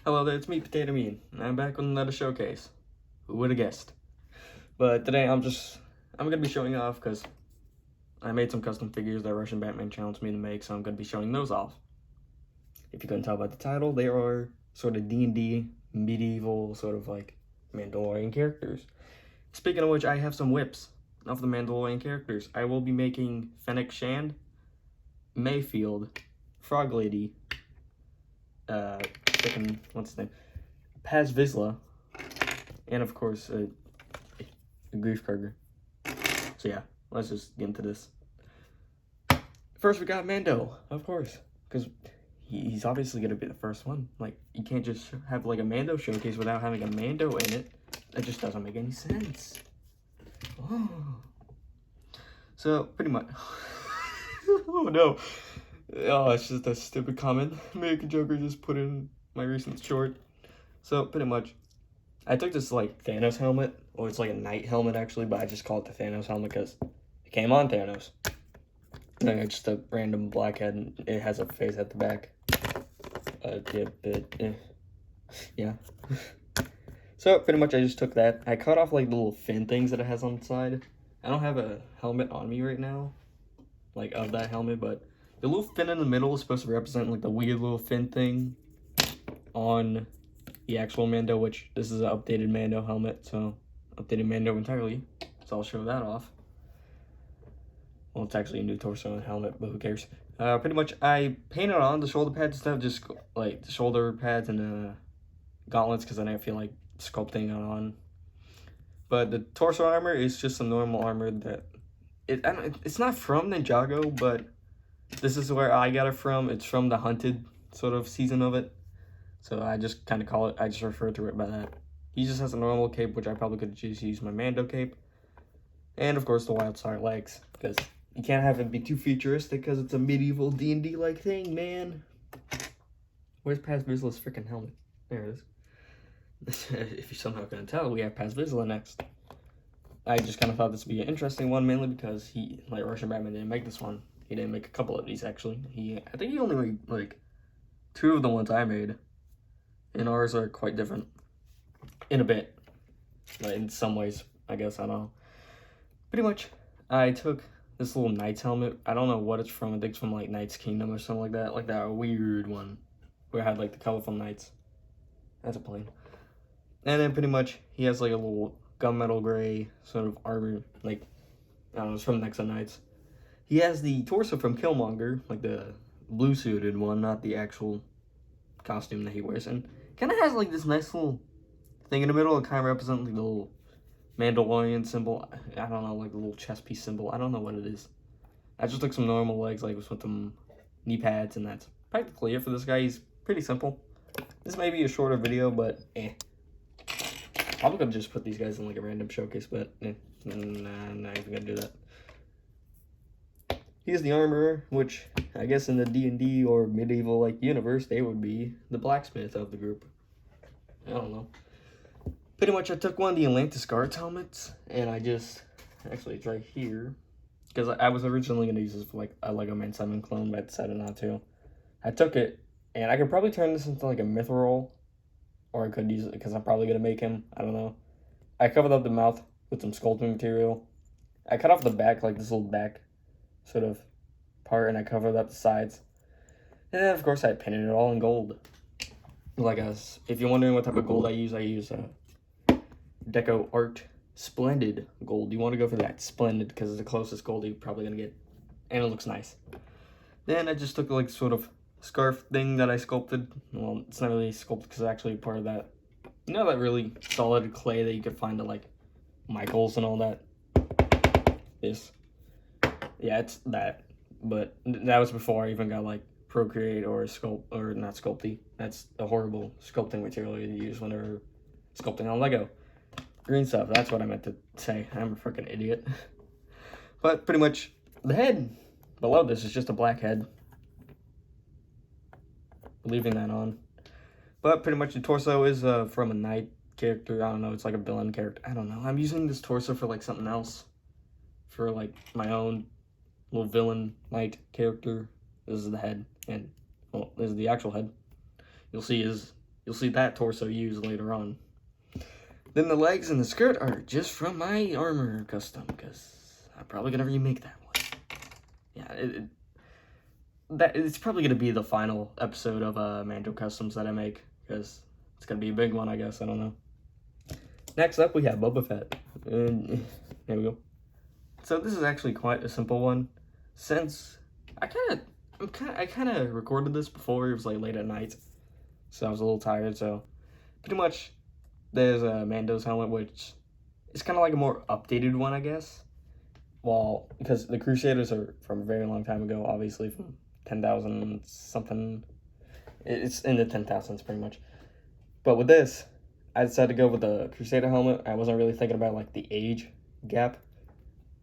Hello there, it's me, Potato Mean, and I'm back with another showcase. Who would have guessed? But today I'm gonna be showing off because I made some custom figures that Russian Batman challenged me to make, so I'm gonna be showing those off. If you couldn't tell by the title, they are sort of D&D, medieval, sort of like Mandalorian characters. Speaking of which, I have some whips of the Mandalorian characters. I will be making Fennec Shand, Mayfield, Frog Lady, what's his name? Paz Vizsla, and of course, a Grief Karger. So yeah, let's just get into this. First, we got Mando, of course, because he's obviously gonna be the first one. Like, you can't just have like a Mando showcase without having a Mando in it. That just doesn't make any sense. Oh. So pretty much. Oh no. Oh, it's just a stupid comment American Joker just put in my recent short. So pretty much, I took this like Thanos helmet, or it's like a knight helmet actually, but I just call it the Thanos helmet because it came on Thanos. And it's just a random black head, and it has a face at the back. Yeah. So pretty much I just took that. I cut off like the little fin things that it has on the side. I don't have a helmet on me right now, like of that helmet, but the little fin in the middle is supposed to represent like the weird little fin thing on the actual Mando, which this is an updated Mando helmet, so updated Mando entirely. So I'll show that off. Well, it's actually a new torso and helmet, but who cares? Pretty much I painted on the shoulder pads instead of just like the shoulder pads and gauntlets because I didn't feel like sculpting it on. But the torso armor is just some normal armor that it's not from Ninjago, but this is where I got it from. It's from the Hunted sort of season of it. So I just kind of call it, I just refer to it by that. He just has a normal cape, which I probably could just use my Mando cape. And of course the Wild Star legs, because you can't have it be too futuristic because it's a medieval D&D like thing, man. Where's Paz Vizsla's freaking helmet? There it is. If you're somehow gonna tell, we have Paz Vizsla next. I just kind of thought this would be an interesting one, mainly because like Russian Batman didn't make this one. He didn't make a couple of these actually. I think he only made like 2 of the ones I made. And ours are quite different in a bit, but in some ways, I guess, I don't know. Pretty much, I took this little Knight's helmet. I don't know what it's from. I think it's from like Knight's Kingdom or something like that weird one where it had like the colorful knights. That's a plane. And then pretty much, he has like a little gunmetal gray sort of armor, like, I don't know, it's from Nexo Knights. He has the torso from Killmonger, like the blue suited one, not the actual costume that he wears. And kind of has like this nice little thing in the middle. It kind of represents like the little Mandalorian symbol. I don't know, like a little chest piece symbol. I don't know what it is. I just took some normal legs, like with some knee pads, and that's practically it for this guy. He's pretty simple. This may be a shorter video, but probably could just put these guys in like a random showcase, but nah, not even gonna do that. He's the armorer, which I guess in the D&D or medieval like universe, they would be the blacksmith of the group. I don't know. Pretty much I took one of the Atlantis Guards helmets, and I just, actually it's right here, because I was originally going to use this for like a Lego Man 7 clone, but I decided not to. I took it, and I could probably turn this into like a mithril, or I could use it because I'm probably going to make him, I don't know. I covered up the mouth with some sculpting material. I cut off the back, like this little back sort of part, and I covered up the sides. And then of course I painted it all in gold. Like if you're wondering what type of gold I use Deco Art Splendid gold. You want to go for that Splendid because it's the closest gold you're probably gonna get, and it looks nice. Then I just took like sort of scarf thing that I sculpted. Well, it's not really sculpted because it's actually part of that, you know, that really solid clay that you could find at like Michael's and all that. This, yeah, it's that, but that was before I even got like Procreate or not Sculpey. That's a horrible sculpting material you use whenever sculpting on Lego. Green stuff, that's what I meant to say. I'm a freaking idiot. But pretty much the head below this is just a black head. Leaving that on. But pretty much the torso is from a knight character. I don't know, it's like a villain character. I don't know. I'm using this torso for like something else. For like my own little villain knight character. This is the head, and well, this is the actual head. You'll see his You'll see that torso used later on. Then the legs and the skirt are just from my armor custom, because I'm probably going to remake that one. Yeah, it's probably going to be the final episode of Mando Customs that I make, because it's going to be a big one, I guess. I don't know. Next up, we have Boba Fett. And there we go. So this is actually quite a simple one, since I kind of recorded this before. It was like late at night, so I was a little tired. So pretty much, there's a Mando's helmet, which is kind of like a more updated one, I guess. Well, because the Crusaders are from a very long time ago, obviously from 10,000 something. It's in the 10,000s pretty much. But with this, I decided to go with the Crusader helmet. I wasn't really thinking about like the age gap,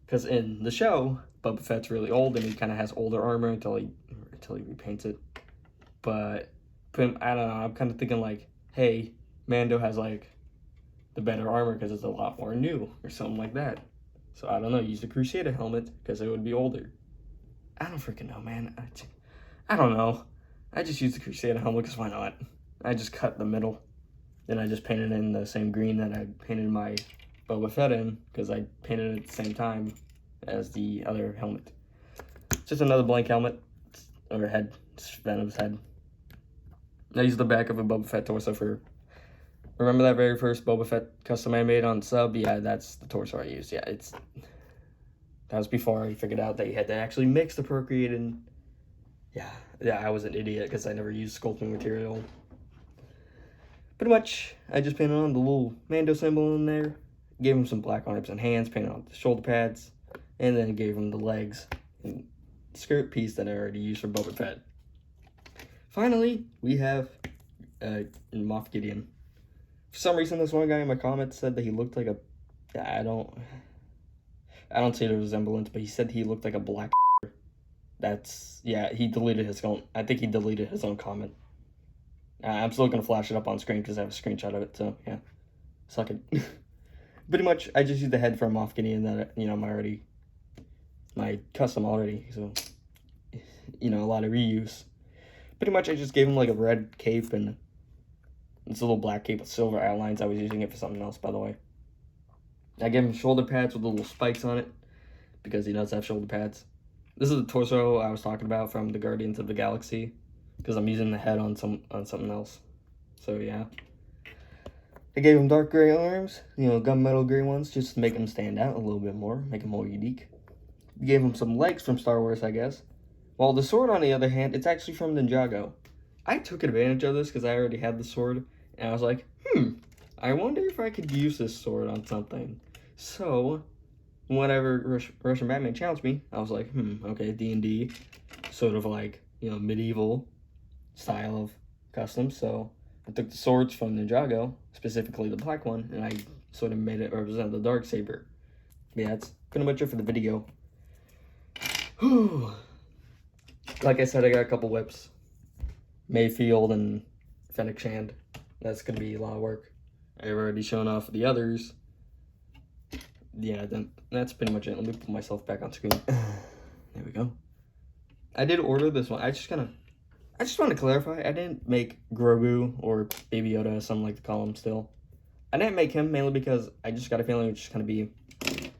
because in the show, Boba Fett's really old and he kind of has older armor until he repaints it. But I don't know. I'm kind of thinking like, hey, Mando has like the better armor because it's a lot more new or something like that. So I don't know. Use the Crusader helmet because it would be older. I don't freaking know, man. I don't know. I just used the Crusader helmet because why not? I just cut the middle. Then I just painted in the same green that I painted my Boba Fett in, because I painted it at the same time as the other helmet. Just another blank helmet, or head, just Venom's head. I used the back of a Boba Fett torso for, remember that very first Boba Fett custom I made on sub? Yeah, that's the torso I used. Yeah, that was before I figured out that you had to actually mix the Procreate, and yeah, I was an idiot because I never used sculpting material. Pretty much, I just painted on the little Mando symbol in there, gave him some black arms and hands, painted on the shoulder pads, and then gave him the legs and skirt piece that I already used for Boba Fett. Finally, we have Moff Gideon. For some reason, this one guy in my comments said that he looked like a... I don't see the resemblance, but he said he looked like a black... he deleted his own... I think he deleted his own comment. I'm still going to flash it up on screen because I have a screenshot of it, so yeah. Suck it. Pretty much, I just used the head from Moff Gideon that, my custom already, so, a lot of reuse. Pretty much, I just gave him, like, a red cape, and it's a little black cape with silver outlines. I was using it for something else, by the way. I gave him shoulder pads with little spikes on it, because he does have shoulder pads. This is the torso I was talking about from the Guardians of the Galaxy, because I'm using the head on something else. So, yeah. I gave him dark gray arms, gunmetal gray ones, just to make him stand out a little bit more, make him more unique. Gave him some legs from Star Wars, I guess. While the sword, on the other hand, it's actually from Ninjago. I took advantage of this because I already had the sword, and I was like, I wonder if I could use this sword on something. So, whenever Russian Batman challenged me, I was like, okay, D&D, sort of like, medieval style of custom, so I took the swords from Ninjago, specifically the black one, and I sort of made it represent the Darksaber. Yeah, that's pretty much it for the video. Like I said, I got a couple whips. Mayfield and Fennec Shand. That's going to be a lot of work. I've already shown off the others. Yeah, then that's pretty much it. Let me put myself back on screen. There we go. I did order this one. I just want to clarify, I didn't make Grogu or Baby Yoda, as some like to call him still. I didn't make him mainly because I just got a feeling it's just going to be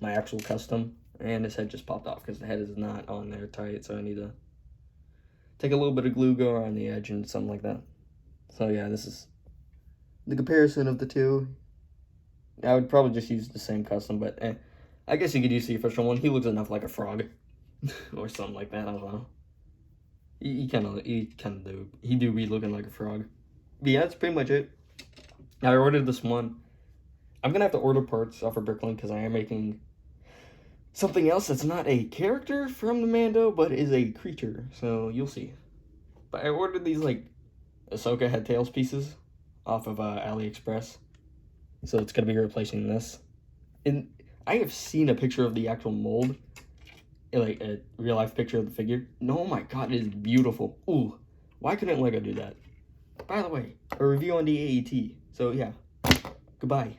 my actual custom. And his head just popped off because the head is not on there tight, so I need to take a little bit of glue, go around the edge, and something like that. So yeah, this is the comparison of the two. I would probably just use the same custom, but I guess you could use the official one. He looks enough like a frog or something like that. I don't know. He do be looking like a frog. But yeah, that's pretty much it. I ordered this one. I'm gonna have to order parts off of Brooklyn because I am making something else that's not a character from the Mando, but is a creature. So you'll see. But I ordered these like Ahsoka head tails pieces off of AliExpress. So it's gonna be replacing this. And I have seen a picture of the actual mold, like a real life picture of the figure. Oh my god, it is beautiful. Ooh, why couldn't Lego do that? By the way, a review on the AET. So yeah, goodbye.